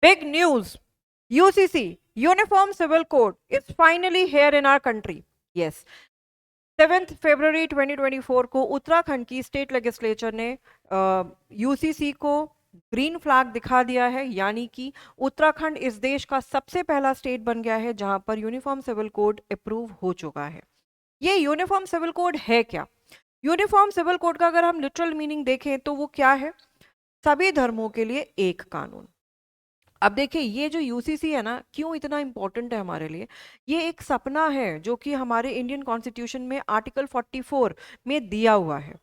Big news. UCC, Uniform Civil Code, is finally here in our country. Yes. 7 फरवरी 2024 को उत्तराखंड की state legislature ने UCC को green flag दिखा दिया है, यानी कि उत्तराखंड इस देश का सबसे पहला स्टेट बन गया है जहां पर यूनिफॉर्म सिविल कोड अप्रूव हो चुका है। ये यूनिफॉर्म सिविल कोड है क्या? यूनिफॉर्म सिविल कोड का अगर हम लिटरल मीनिंग देखें तो वो क्या है? सभी धर्मों के लिए एक कानून। अब देखिए, ये जो यूसीसी है ना, क्यों इतना इंपॉर्टेंट है हमारे लिए? ये एक सपना है जो कि हमारे इंडियन कॉन्स्टिट्यूशन में आर्टिकल 44 में दिया हुआ है,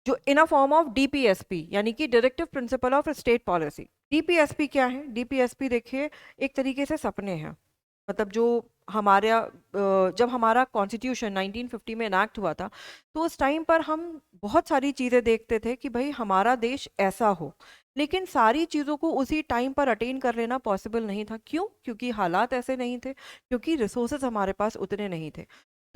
जो इन अ फॉर्म ऑफ डीपीएसपी, यानी कि directive principle of state policy. DPSP क्या है? डीपीएसपी देखिए, एक तरीके से सपने हैं। मतलब जो हमारा जब हमारा कॉन्स्टिट्यूशन 1950 में इनैक्ट हुआ था, तो उस टाइम पर हम बहुत सारी चीज़ें देखते थे कि भाई हमारा देश ऐसा हो, लेकिन सारी चीज़ों को उसी टाइम पर अटेन कर लेना पॉसिबल नहीं था। क्यों? क्योंकि हालात ऐसे नहीं थे, क्योंकि रिसोर्सेज हमारे पास उतने नहीं थे।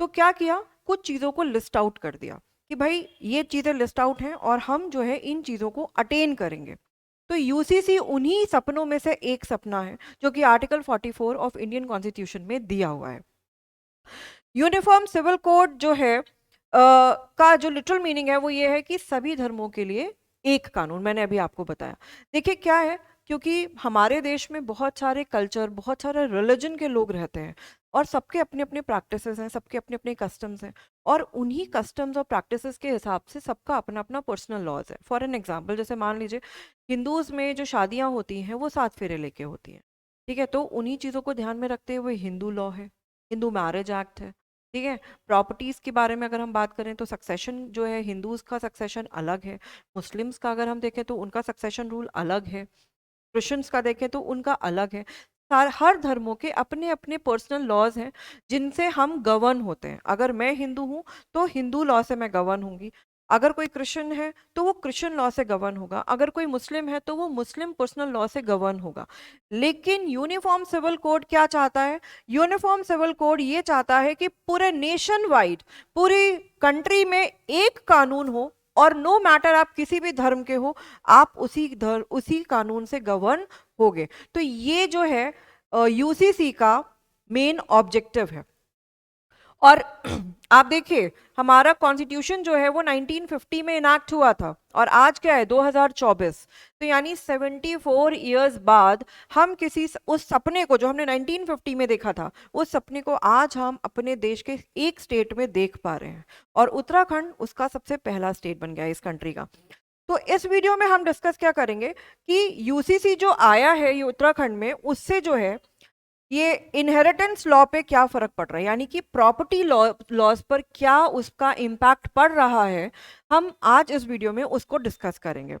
तो क्या किया? कुछ चीज़ों को लिस्ट आउट कर दिया कि भाई ये चीज़ें लिस्ट आउट हैं और हम जो है इन चीज़ों को अटेन करेंगे। तो यूसीसी उन्हीं सपनों में से एक सपना है जो कि आर्टिकल 44 ऑफ इंडियन कॉन्स्टिट्यूशन में दिया हुआ है। यूनिफॉर्म सिविल कोड जो है का जो लिटरल मीनिंग है वो ये है कि सभी धर्मों के लिए एक कानून। मैंने अभी आपको बताया। देखिए क्या है, क्योंकि हमारे देश में बहुत सारे कल्चर, बहुत सारे रिलीजन के लोग रहते हैं और सबके अपने अपने प्रैक्टिसेस हैं, सबके अपने अपने कस्टम्स हैं, और उन्हीं कस्टम्स और प्रैक्टिसेस के हिसाब से सबका अपना अपना पर्सनल लॉज है। फॉर एन एग्जाम्पल, जैसे मान लीजिए हिंदूज में जो शादियां होती हैं वो 7 फेरे लेके होती हैं, ठीक है? तो उन्हीं चीज़ों को ध्यान में रखते हुए हिंदू लॉ है, हिंदू मैरिज एक्ट है, ठीक है? प्रॉपर्टीज के बारे में अगर हम बात करें तो सक्सेशन जो है, हिंदूज का सक्सेशन अलग है, मुस्लिम्स का अगर हम देखें तो उनका सक्सेशन रूल अलग है, क्रिश्चियंस का देखें तो उनका अलग है। हर धर्मों के अपने अपने पर्सनल लॉज हैं जिनसे हम गवर्न होते हैं। अगर मैं हिंदू हूँ तो हिंदू लॉ से मैं गवर्न होंगी, अगर कोई क्रिश्चियन है तो वो क्रिश्चियन लॉ से गवर्न होगा, अगर कोई मुस्लिम है तो वो मुस्लिम पर्सनल लॉ से गवर्न होगा। लेकिन यूनिफॉर्म सिविल कोड क्या चाहता है? यूनिफॉर्म सिविल कोड ये चाहता है कि पूरे नेशन वाइड, पूरी कंट्री में एक कानून हो, और नो मैटर आप किसी भी धर्म के हो, आप उसी कानून से गवर्न होगे। तो ये जो है यूसीसी का मेन ऑब्जेक्टिव है। और आप देखिए, हमारा कॉन्स्टिट्यूशन जो है वो 1950 में इनैक्ट हुआ था, और आज क्या है 2024। तो यानी 74 इयर्स बाद हम उस सपने को जो हमने 1950 में देखा था, उस सपने को आज हम अपने देश के एक स्टेट में देख पा रहे हैं, और उत्तराखंड उसका सबसे पहला स्टेट बन गया है इस कंट्री का। तो इस वीडियो में हम डिस्कस क्या करेंगे कि यूसीसी जो आया है ये उत्तराखंड में, उससे जो है ये इनहेरिटेंस लॉ पे क्या फर्क पड़ रहा है, यानी कि प्रॉपर्टी लॉज पर क्या उसका इम्पैक्ट पड़ रहा है। हम आज इस वीडियो में उसको डिस्कस करेंगे।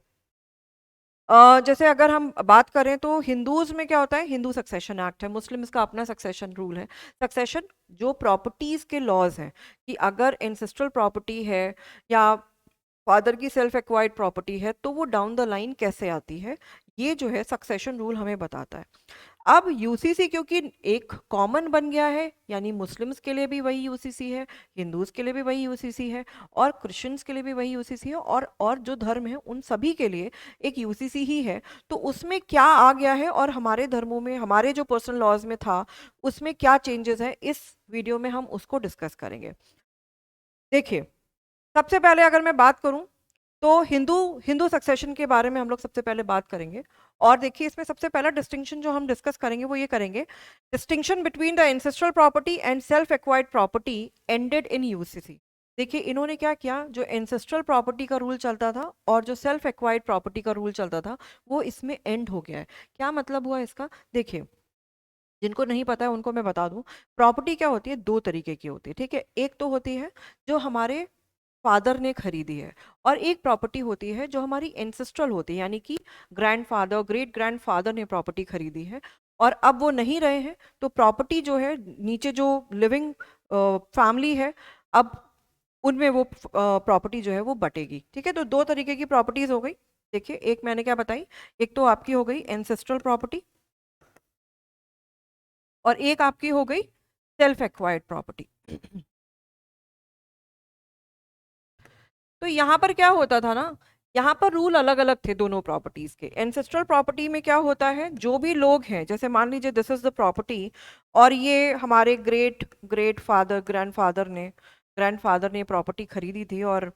जैसे अगर हम बात करें तो हिंदूज में क्या होता है, हिंदू सक्सेशन एक्ट है, मुस्लिम्स का अपना सक्सेशन रूल है। सक्सेशन जो प्रॉपर्टीज के लॉज हैं, कि अगर एंसेस्ट्रल प्रॉपर्टी है या फादर की सेल्फ एक्वायर्ड प्रॉपर्टी है, तो वो डाउन द लाइन कैसे आती है, ये जो है सक्सेशन रूल हमें बताता है। अब यूसीसी क्योंकि एक कॉमन बन गया है, यानी मुस्लिम्स के लिए भी वही यूसीसी है, हिंदूज के लिए भी वही यूसीसी है, और क्रिश्चियंस के लिए भी वही यूसीसी है, और जो धर्म है उन सभी के लिए एक यूसीसी ही है। तो उसमें क्या आ गया है, और हमारे धर्मों में हमारे जो पर्सनल लॉज में था उसमें क्या चेंजेस है, इस वीडियो में हम उसको डिस्कस करेंगे। देखिए, सबसे पहले अगर मैं बात करूं तो हिंदू हिंदू सक्सेशन के बारे में हम लोग सबसे पहले बात करेंगे। और देखिए, इसमें सबसे पहला डिस्टिंक्शन जो हम डिस्कस करेंगे वो ये करेंगे, distinction between the ancestral property and self acquired property ended in UCC. देखिए, इन्होंने क्या किया, जो एंसेस्ट्रल प्रॉपर्टी का रूल चलता था और जो सेल्फ एक्वायर्ड प्रॉपर्टी का रूल चलता था, वो इसमें एंड हो गया है। क्या मतलब हुआ इसका? देखिए, जिनको नहीं पता है उनको मैं बता दूं, प्रॉपर्टी क्या होती है, दो तरीके की होती है, ठीक है? एक तो होती है जो हमारे फादर ने खरीदी है, और एक प्रॉपर्टी होती है जो हमारी एंसेस्ट्रल होती है, यानी कि ग्रैंडफादर, ग्रेट ग्रैंडफादर ने प्रॉपर्टी खरीदी है और अब वो नहीं रहे हैं। तो प्रॉपर्टी जो है, नीचे जो लिविंग फैमिली है, अब उनमें वो प्रॉपर्टी जो है वो बटेगी, ठीक है? तो दो तरीके की प्रॉपर्टीज हो गई। देखिए, एक मैंने क्या बताई, एक तो आपकी हो गई एंसेस्ट्रल प्रॉपर्टी, और एक आपकी हो गई सेल्फ एक्वायर्ड प्रॉपर्टी। तो यहाँ पर क्या होता था ना, यहाँ पर रूल अलग अलग थे दोनों प्रॉपर्टीज के। एंसेस्ट्रल प्रॉपर्टी में क्या होता है, जो भी लोग हैं, जैसे मान लीजिए दिस इज द प्रॉपर्टी और ये हमारे ग्रेट ग्रेट फादर ग्रैंडफादर ने प्रॉपर्टी खरीदी थी और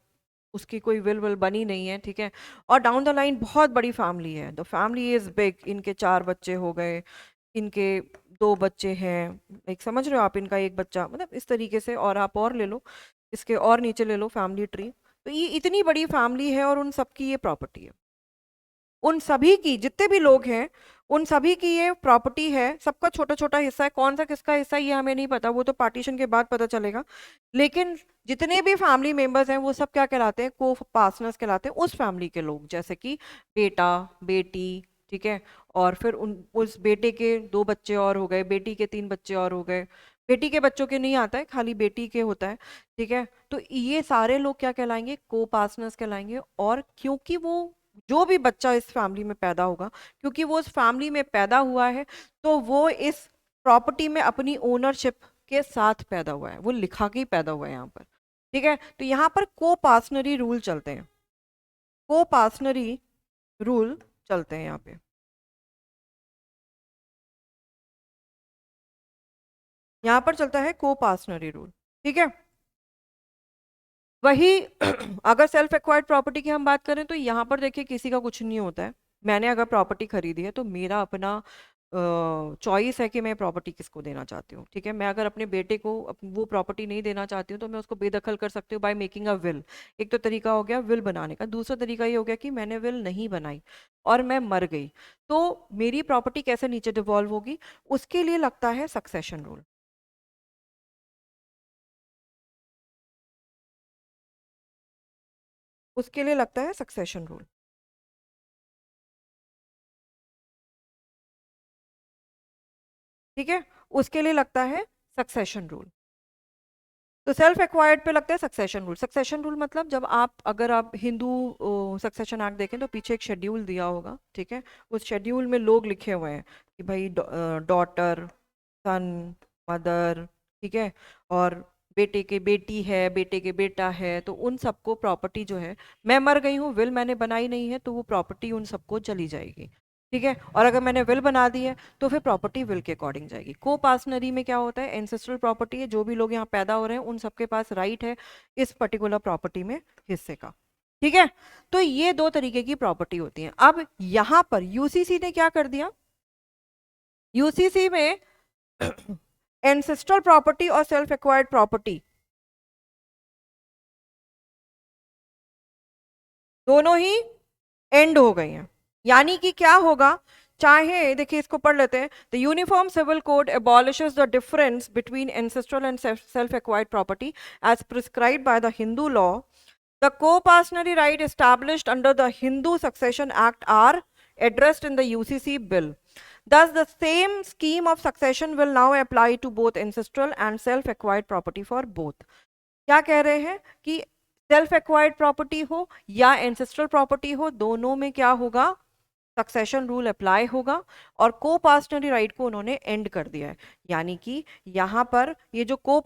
उसकी कोई विल बनी नहीं है, ठीक है। और डाउन द लाइन बहुत बड़ी फैमिली है, द फैमिली इज बिग, इनके 4 बच्चे हो गए, इनके 2 बच्चे हैं, एक समझ रहे हो आप, इनका एक बच्चा, मतलब इस तरीके से, और आप और ले लो, इसके और नीचे ले लो फैमिली ट्री। तो ये इतनी बड़ी फैमिली है और उन सबकी ये प्रॉपर्टी है, उन सभी की, जितने भी लोग हैं उन सभी की ये प्रॉपर्टी है, सबका छोटा छोटा हिस्सा है, कौन सा किसका हिस्सा है ये हमें नहीं पता, वो तो पार्टीशन के बाद पता चलेगा। लेकिन जितने भी फैमिली मेंबर्स हैं वो सब क्या कहलाते हैं, को पार्टनर्स कहलाते हैं, उस फैमिली के लोग, जैसे कि बेटा, बेटी, ठीक है। और फिर उस बेटे के 2 बच्चे और हो गए, बेटी के 3 बच्चे और हो गए, बेटी के बच्चों के नहीं आता है, खाली बेटी के होता है, ठीक है। तो ये सारे लोग क्या कहलाएंगे, को पार्टनर्स कहलाएंगे। और क्योंकि वो, जो भी बच्चा इस फैमिली में पैदा होगा, क्योंकि वो उस फैमिली में पैदा हुआ है, तो वो इस प्रॉपर्टी में अपनी ओनरशिप के साथ पैदा हुआ है, वो लिखा के ही पैदा हुआ है यहाँ पर, ठीक है। तो यहाँ पर को पार्सनरी रूल चलते हैं, को पार्सनरी रूल चलते हैं यहाँ पे। यहाँ पर चलता है को पार्सनरी रूल, ठीक है। वही अगर सेल्फ एक्वायर्ड प्रॉपर्टी की हम बात करें तो यहाँ पर देखिए किसी का कुछ नहीं होता है। मैंने अगर प्रॉपर्टी खरीदी है तो मेरा अपना चॉइस है कि मैं प्रॉपर्टी किसको देना चाहती हूँ, ठीक है। मैं अगर अपने बेटे को वो प्रॉपर्टी नहीं देना चाहती हूँ तो मैं उसको बेदखल कर सकती हूँ बाय मेकिंग अ विल। एक तो तरीका हो गया विल बनाने का, दूसरा तरीका ये हो गया कि मैंने विल नहीं बनाई और मैं मर गई, तो मेरी प्रॉपर्टी कैसे नीचे डिवॉल्व होगी, उसके लिए लगता है सक्सेशन रूल। उसके लिए लगता है सक्सेशन रूल, ठीक है। उसके लिए लगता है सक्सेशन रूल। तो सेल्फ एक्वायर्ड पे लगता है सक्सेशन रूल। सक्सेशन रूल मतलब जब आप, अगर आप हिंदू सक्सेशन एक्ट देखें तो पीछे एक शेड्यूल दिया होगा, ठीक है। उस शेड्यूल में लोग लिखे हुए हैं कि भाई डॉटर, सन, मदर, ठीक है, और बेटे के बेटी है, बेटे के बेटा है, तो उन सबको प्रॉपर्टी जो है, मैं मर गई हूँ, विल मैंने बनाई नहीं है, तो वो प्रॉपर्टी उन सबको चली जाएगी, ठीक है। और अगर मैंने विल बना दी है तो फिर प्रॉपर्टी विल के अकॉर्डिंग जाएगी। को पार्सनरी में क्या होता है, एंसेस्ट्रल प्रॉपर्टी है, जो भी लोग यहाँ पैदा हो रहे हैं उन सबके पास राइट है इस पर्टिकुलर प्रॉपर्टी में हिस्से का, ठीक है। तो ये 2 तरीके की प्रॉपर्टी होती है। अब यहाँ पर यूसीसी ने क्या कर दिया, यूसीसी में एंसेस्ट्रल प्रॉपर्टी और सेल्फ एक्वायर्ड प्रॉपर्टी दोनों ही एंड हो गई हैं। यानी कि क्या होगा, चाहे देखिए इसको पढ़ लेते हैं, the uniform civil code abolishes the difference between ancestral and self acquired property as prescribed by the Hindu law. The co-partnering right established under the Hindu Succession Act are addressed in the UCC bill. Thus, the same scheme of succession will now apply to both ancestral and self-acquired property for both. क्या कह रहे हैं कि self acquired property हो या ancestral property हो, दोनों में क्या होगा, सक्सेशन रूल अप्लाई होगा। और को पार्सनरी राइट को उन्होंने एंड कर दिया है। यानी कि यहाँ पर ये जो को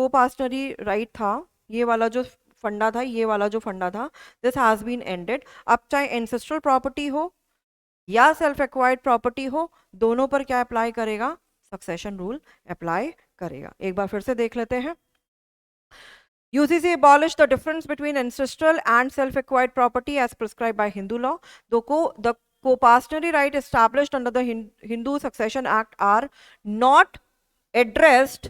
पार्सनरी राइट था, ये वाला जो फंडा था, ये वाला जो फंडा था, दिस हैज बीन एंडेड। अब चाहे एंसेस्ट्रल प्रॉपर्टी हो या सेल्फ एक्वायर्ड प्रॉपर्टी हो, दोनों पर क्या अप्लाई करेगा, सक्सेशन रूल अप्लाई करेगा। एक बार फिर से देख लेते हैं। UCC abolished the difference between ancestral and self-acquired property as prescribed by Hindu law. The co-pastory right established under the Hindu Succession Act are not addressed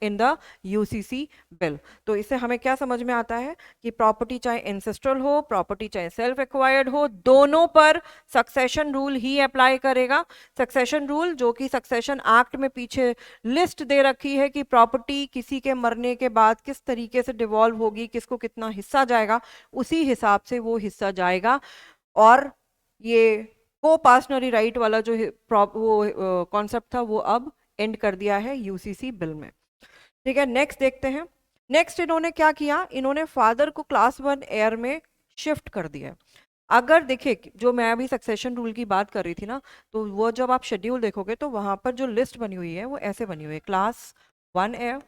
in the UCC bill. तो इससे हमें क्या समझ में आता है कि प्रॉपर्टी चाहे एंसेस्ट्रल हो, प्रॉपर्टी चाहे सेल्फ एक्वायर्ड हो, दोनों पर सक्सेशन रूल ही अप्लाई करेगा। सक्सेशन रूल जो कि सक्सेशन एक्ट में पीछे लिस्ट दे रखी है कि प्रॉपर्टी किसी के मरने के बाद किस तरीके से डिवॉल्व होगी, किसको कितना हिस्सा जाएगा, उसी हिसाब से वो हिस्सा जाएगा। और ये को पार्सनरी राइट वाला जो वो कॉन्सेप्ट था वो अब एंड कर दिया है यूसीसी बिल में, ठीक है। नेक्स्ट देखते हैं। नेक्स्ट इन्होंने क्या किया, इन्होंने फादर को क्लास 1 एयर में शिफ्ट कर दिया। अगर देखिए जो मैं अभी सक्सेशन रूल की बात कर रही थी ना, तो वो जब आप शेड्यूल देखोगे तो वहां पर जो लिस्ट बनी हुई है वो ऐसे बनी हुई है, class 1 heir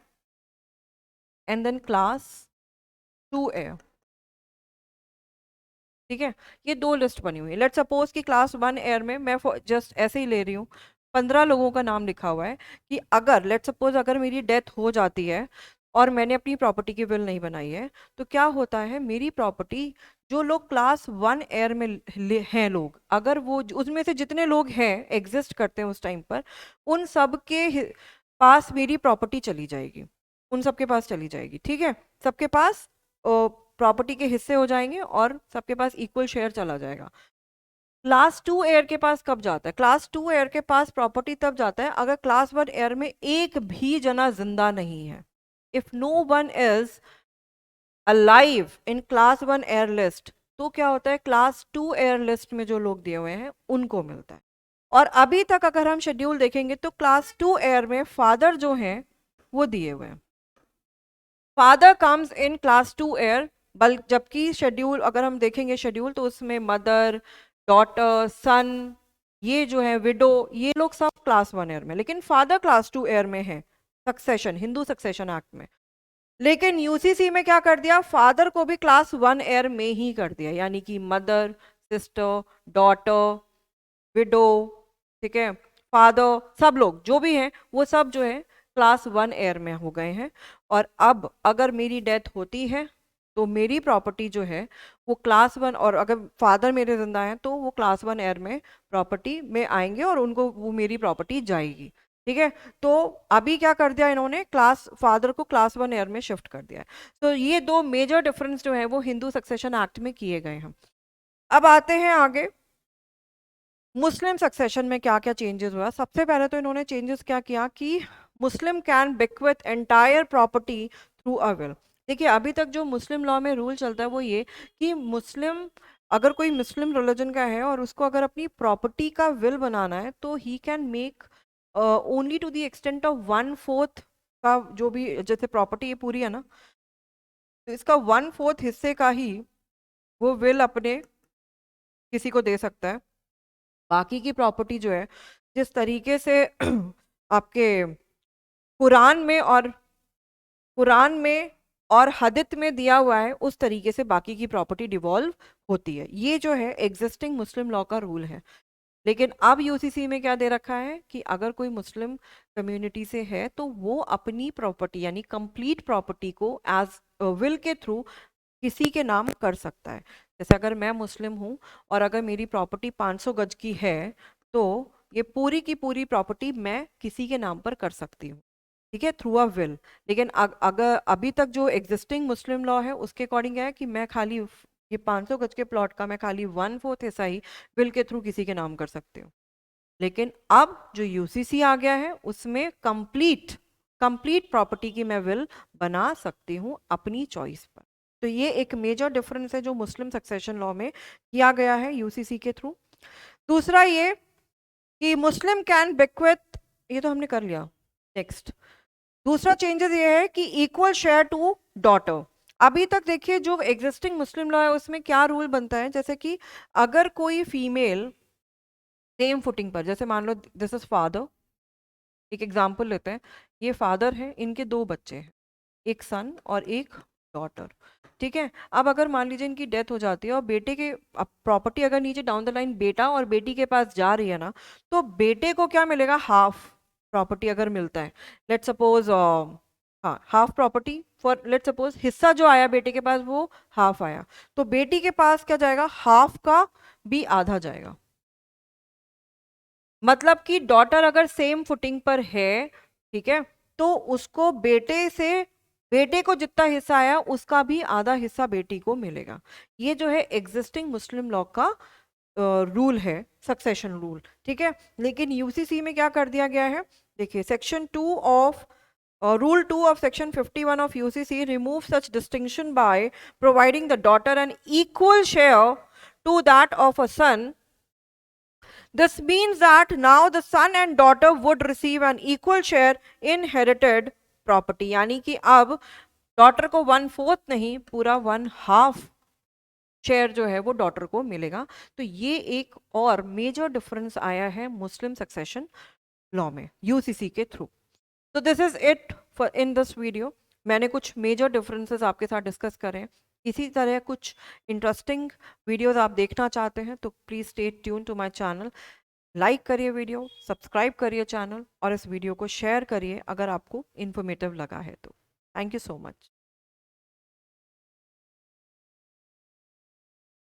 and then class 2 heir, ठीक है, ये दो लिस्ट बनी हुई है। लेट्स सपोज कि क्लास 1 एयर में मैं जस्ट ऐसे ही ले रही हूँ, 15 लोगों का नाम लिखा हुआ है कि अगर लेट्स सपोज अगर मेरी डेथ हो जाती है और मैंने अपनी प्रॉपर्टी की विल नहीं बनाई है, तो क्या होता है, मेरी प्रॉपर्टी जो लोग क्लास 1 एयर में हैं लोग, अगर वो उसमें से जितने लोग हैं एग्जिस्ट करते हैं उस टाइम पर, उन सब के पास मेरी प्रॉपर्टी चली जाएगी, उन सबके पास चली जाएगी। ठीक है, सबके पास प्रॉपर्टी के हिस्से हो जाएंगे और सबके पास इक्वल शेयर चला जाएगा। क्लास 2 एयर के पास कब जाता है? क्लास 2 एयर के पास प्रॉपर्टी तब जाता है अगर क्लास 1 एयर में एक भी जना जिंदा नहीं है। If no one is alive in class 1 heir list, तो क्या होता है, क्लास 2 एयर लिस्ट में जो लोग दिए हुए हैं उनको मिलता है। और अभी तक अगर हम शेड्यूल देखेंगे तो क्लास 2 एयर में फादर जो हैं वो दिए हुए हैं, father comes in class 2 air, जबकि शेड्यूल अगर हम देखेंगे शेड्यूल तो उसमें मदर, डॉटर, सन, ये जो है विडो, ये लोग सब क्लास 1 एयर में, लेकिन फादर क्लास 2 एयर में है सक्सेशन, हिंदू सक्सेशन एक्ट में। लेकिन यूसीसी में क्या कर दिया, फादर को भी क्लास 1 एयर में ही कर दिया, यानी कि मदर, सिस्टर, डॉटर, विडो, ठीक है, फादर, सब लोग जो भी हैं वो सब जो है क्लास 1 एयर में हो गए हैं। और अब अगर मेरी डेथ होती है तो मेरी प्रॉपर्टी जो है वो क्लास 1, और अगर फादर मेरे जिंदा हैं तो वो क्लास 1 एयर में प्रॉपर्टी में आएंगे और उनको वो मेरी प्रॉपर्टी जाएगी। ठीक है, तो अभी क्या कर दिया इन्होंने, क्लास फादर को क्लास 1 एयर में शिफ्ट कर दिया है। तो ये दो मेजर डिफरेंस जो है वो हिंदू सक्सेशन एक्ट में किए गए हैं। अब आते हैं आगे, मुस्लिम सक्सेशन में क्या क्या चेंजेस हुआ। सबसे पहले तो इन्होंने चेंजेस क्या किया कि Muslim can bequeath entire property through a will. देखिए अभी तक जो मुस्लिम लॉ में रूल चलता है वो ये कि मुस्लिम, अगर कोई मुस्लिम रिलीजन का है और उसको अगर अपनी प्रॉपर्टी का विल बनाना है तो ही can make only to the extent of 1/4 का, जो भी जैसे प्रॉपर्टी ये पूरी है ना, तो इसका 1/4 हिस्से का ही वो विल अपने किसी को दे सकता है। बाकी की प्रॉपर्टी जो है, जिस तरीके से आपके कुरान में और कुरान में और हदीत में दिया हुआ है, उस तरीके से बाकी की प्रॉपर्टी डिवॉल्व होती है। ये जो है एग्जिस्टिंग मुस्लिम लॉ का रूल है। लेकिन अब यूसीसी में क्या दे रखा है कि अगर कोई मुस्लिम कम्युनिटी से है तो वो अपनी प्रॉपर्टी यानी कंप्लीट प्रॉपर्टी को एज विल के थ्रू किसी के नाम कर सकता है। जैसे अगर मैं मुस्लिम हूँ और अगर मेरी प्रॉपर्टी 500 गज की है तो ये पूरी की पूरी प्रॉपर्टी मैं किसी के नाम पर कर सकती हूँ, ठीक है, थ्रू अ विल। लेकिन अगर अभी तक जो एग्जिस्टिंग मुस्लिम लॉ है उसके अकॉर्डिंग क्या है कि मैं खाली ये 500 गज के प्लॉट का मैं खाली 1/4 हिस्सा ही विल के थ्रू किसी के नाम कर सकती हूँ। लेकिन अब जो यूसीसी आ गया है उसमें कंप्लीट कंप्लीट प्रॉपर्टी की मैं विल बना सकती हूँ अपनी चॉइस पर। तो ये एक मेजर डिफरेंस है जो मुस्लिम सक्सेशन लॉ में किया गया है यूसीसी के थ्रू। दूसरा ये कि मुस्लिम कैन बिक्विथ, ये तो हमने कर लिया। नेक्स्ट दूसरा चेंजेस ये है कि इक्वल शेयर टू डॉटर। अभी तक देखिए जो एग्जिस्टिंग मुस्लिम लॉ है उसमें क्या रूल बनता है, जैसे कि अगर कोई फीमेल सेम फुटिंग पर, जैसे मान लो दिस इज फादर, एक एग्जांपल लेते हैं, ये फादर है, इनके दो बच्चे हैं, एक सन और एक डॉटर। ठीक है, अब अगर मान लीजिए इनकी डेथ हो जाती है और बेटे के प्रॉपर्टी अगर नीचे डाउन द लाइन बेटा और बेटी के पास जा रही है ना, तो बेटे को क्या मिलेगा, हाफ प्रॉपर्टी अगर मिलता है। लेट्स सपोज हाँ half property for let's suppose हिस्सा जो आया बेटे के पास वो हाफ आया, तो बेटी के पास क्या जाएगा, हाफ का भी आधा जाएगा। मतलब कि डॉटर अगर सेम फुटिंग पर है, ठीक है, तो उसको बेटे से, बेटे को जितना हिस्सा आया उसका भी आधा हिस्सा बेटी को मिलेगा। ये जो है एग्जिस्टिंग मुस्लिम लॉ का रूल है, सक्सेशन रूल। ठीक है, लेकिन यूसीसी में क्या कर दिया गया है, देखिए section 2 of Rule 2 of Section 51 of UCC removes such distinction by providing the daughter an equal share to that of a son. This means that now the son and daughter would receive an equal share in inherited property. यानी कि अब daughter को 1/4 नहीं, पूरा 1/2 share जो है वो daughter को मिलेगा। तो ये एक और मेजर डिफरेंस आया है मुस्लिम सक्सेशन लॉ में यूसीसी के थ्रू। तो this is it for in this video. मैंने कुछ मेजर डिफरेंसेस आपके साथ डिस्कस करें। इसी तरह कुछ इंटरेस्टिंग वीडियोस आप देखना चाहते हैं तो please stay tune to my channel. Like करिए वीडियो, सब्सक्राइब करिए चैनल और इस वीडियो को शेयर करिए अगर आपको इन्फॉर्मेटिव लगा है तो। Thank you so much.